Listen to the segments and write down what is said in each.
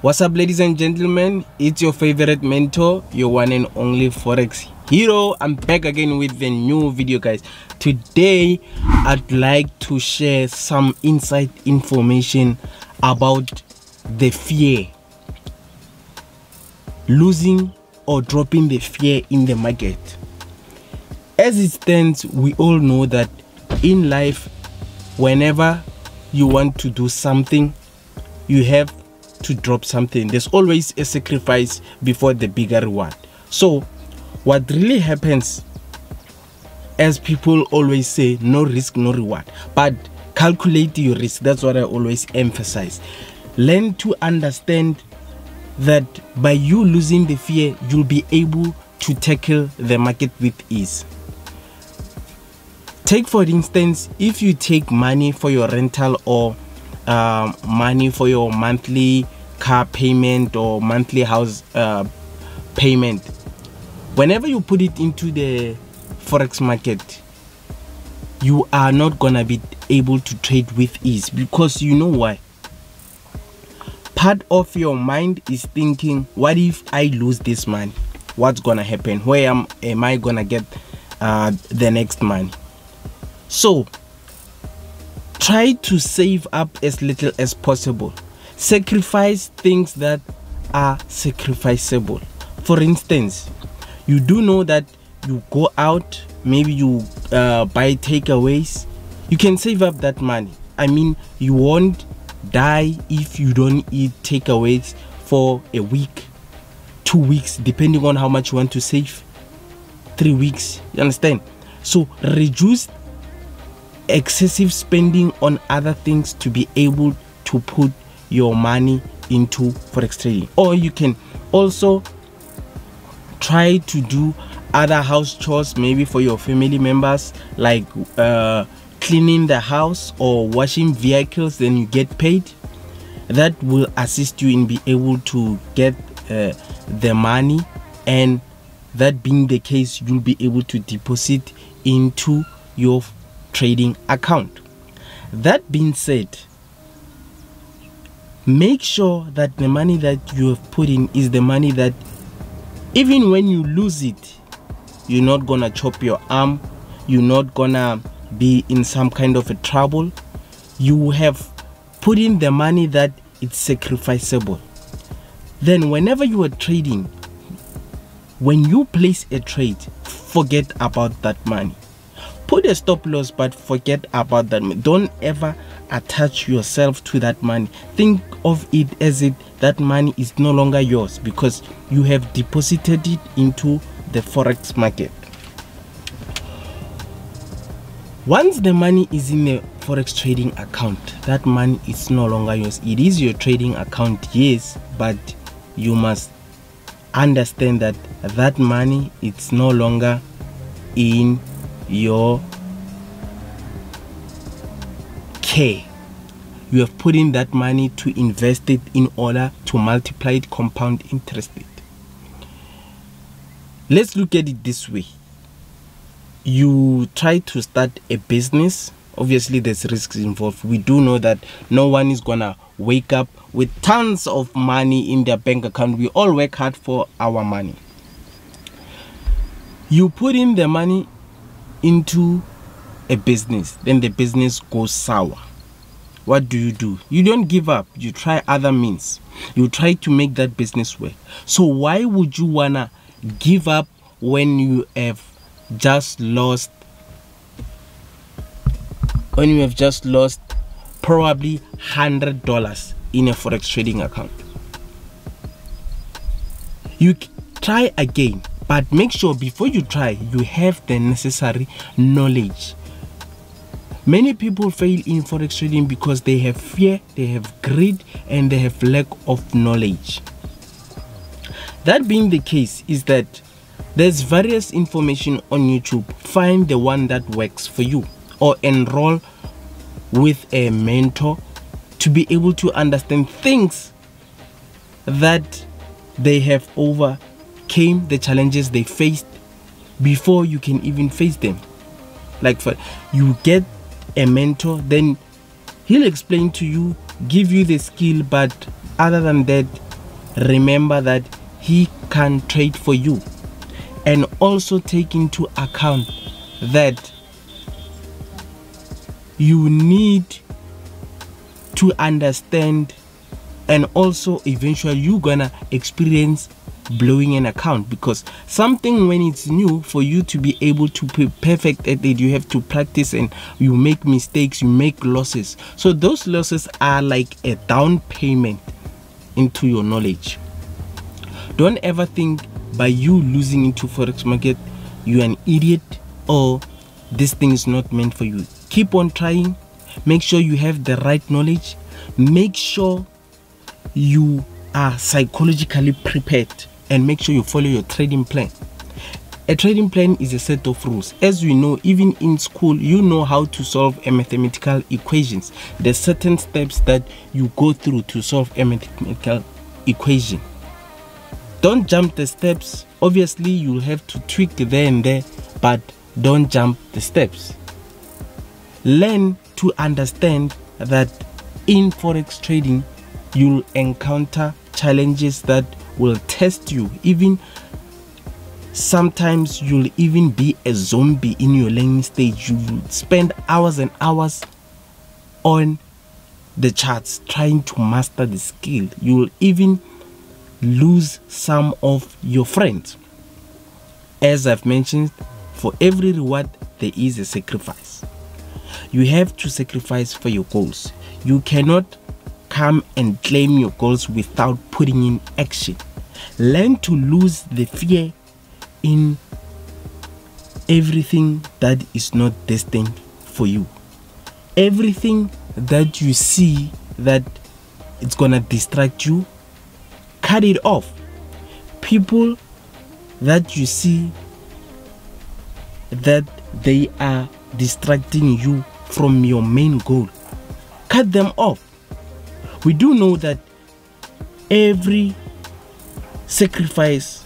What's up, ladies and gentlemen? It's your favorite mentor, your one and only Forex hero. I'm back again with the new video, guys. Today I'd like to share some inside information about the fear, losing or dropping the fear in the market. As it stands, we all know that in life, whenever you want to do something, you have to drop something. There's always a sacrifice before the bigger reward. So what really happens, as people always say, no risk, no reward, but calculate your risk. That's what I always emphasize. Learn to understand that by you losing the fear, you'll be able to tackle the market with ease. Take, for instance, if you take money for your rental or money for your monthly car payment or monthly house payment, whenever you put it into the forex market, you are not gonna be able to trade with ease, because you know why? Part of your mind is thinking, what if I lose this money? What's gonna happen? Where am I gonna get the next money? So try to save up as little as possible. Sacrifice things that are sacrificable. For instance, you do know that you go out, maybe you buy takeaways. You can save up that money. I mean, you won't die if you don't eat takeaways for a week, 2 weeks, depending on how much you want to save, 3 weeks. You understand? So reduce excessive spending on other things to be able to put your money into forex trading. Or you can also try to do other house chores, maybe for your family members, like cleaning the house or washing vehicles. Then you get paid. That will assist you in be able to get the money, and that being the case, you'll be able to deposit into your trading account. That being said, make sure that the money that you have put in is the money that even when you lose it, you're not gonna chop your arm, you're not gonna be in some kind of a trouble. You have put in the money that it's sacrificable. Then whenever you are trading, when you place a trade, forget about that money. Put a stop loss, but forget about that. Don't ever attach yourself to that money. Think of it as if that money is no longer yours, because you have deposited it into the forex market. Once the money is in a forex trading account, that money is no longer yours. It is your trading account, yes, but you must understand that that money is no longer in your care. You have put in that money to invest it in order to multiply it, compound interest it. Let's look at it this way. You try to start a business. Obviously there's risks involved. We do know that no one is gonna wake up with tons of money in their bank account. We all work hard for our money. You put in the money into a business, then the business goes sour. What do? You don't give up. You try other means. You try to make that business work. So why would you wanna give up when you have just lost probably $100 in a forex trading account? You try again, but make sure before you try, you have the necessary knowledge. Many people fail in forex trading because they have fear, they have greed, and they have lack of knowledge. That being the case, is that there's various information on YouTube. Find the one that works for you, or enroll with a mentor to be able to understand things that they have overcame, the challenges they faced before you can even face them. Like, for you get a mentor, then he'll explain to you, give you the skill, but other than that, remember that he can trade for you. And also take into account that you need to understand, and also eventually you're gonna experience blowing an account, because something when it's new, for you to be able to be perfect at it, you have to practice, and you make mistakes, you make losses. So those losses are like a down payment into your knowledge. Don't ever think by you losing into forex market you're an idiot or this thing is not meant for you. Keep on trying. Make sure you have the right knowledge. Make sure you are psychologically prepared, and make sure you follow your trading plan. A trading plan is a set of rules. As we know, even in school, you know how to solve a mathematical equations. There's certain steps that you go through to solve a mathematical equation. Don't jump the steps. Obviously, you'll have to tweak there and there, but don't jump the steps. Learn to understand that in forex trading, you'll encounter challenges that will test you. Even sometimes you'll even be a zombie in your learning stage. You will spend hours and hours on the charts trying to master the skill. You will even lose some of your friends. As I've mentioned, for every reward there is a sacrifice. You have to sacrifice for your goals. You cannot come and claim your goals without putting in action. Learn to lose the fear in everything that is not destined for you. Everything that you see that it's gonna distract you, cut it off. People that you see that they are distracting you from your main goal, cut them off. We do know that every sacrifice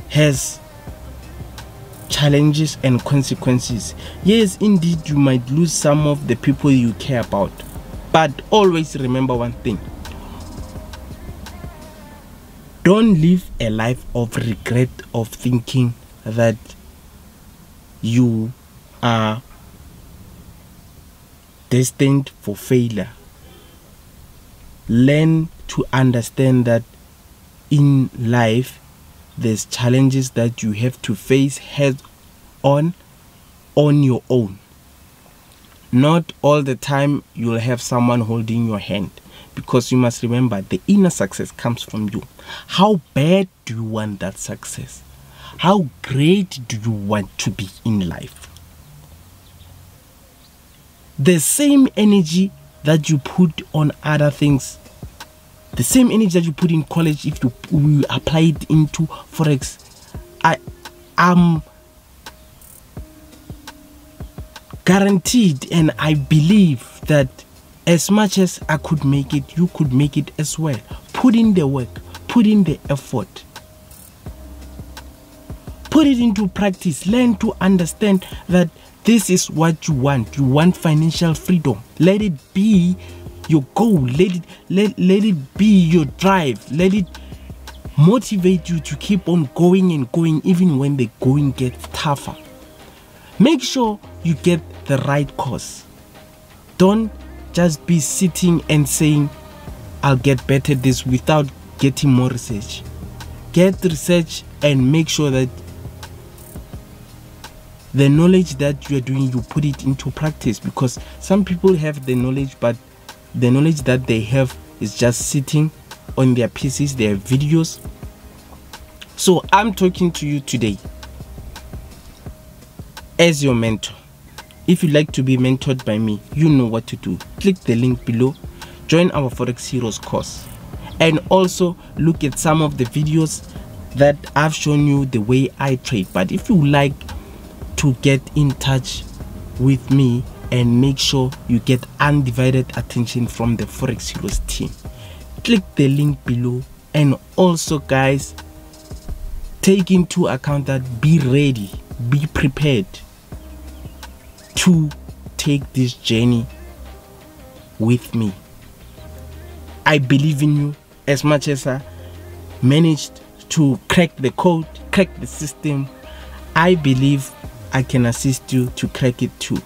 has challenges and consequences. Yes, indeed, you might lose some of the people you care about, but always remember one thing: don't live a life of regret, of thinking that you are destined for failure. Learn to understand that in life there's challenges that you have to face head on your own. Not all the time you'll have someone holding your hand, because you must remember the inner success comes from you. How bad do you want that success? How great do you want to be in life? The same energy that you put on other things, the same energy that you put in college, if you apply it into forex, I am guaranteed, and I believe that as much as I could make it, you could make it as well. Put in the work, put in the effort, put it into practice. Learn to understand that this is what you want. You want financial freedom. Let it be your goal. Let it be your drive. Let it motivate you to keep on going and going, even when the going gets tougher. Make sure you get the right course. Don't just be sitting and saying, I'll get better at this, without getting more research. Get research and make sure that the knowledge that you are doing, you put it into practice, because some people have the knowledge, but the knowledge that they have is just sitting on their PCs, their videos. So I'm talking to you today as your mentor. If you'd like to be mentored by me, you know what to do. Click the link below, join our Forex Heroes course, and also look at some of the videos that I've shown you the way I trade. But if you like to get in touch with me and make sure you get undivided attention from the Forex Heroes team, click the link below. And also, guys, take into account that be ready, be prepared to take this journey with me. I believe in you. as much as I managed to crack the code, crack the system, I believe I can assist you to crack it too.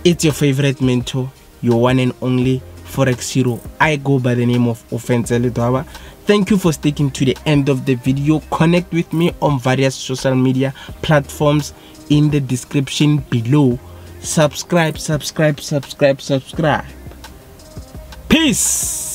It's your favorite mentor, your one and only Forex Hero. I go by the name of Ofentse Ledwaba. Thank you for sticking to the end of the video. Connect with me on various social media platforms in the description below. Subscribe. Peace.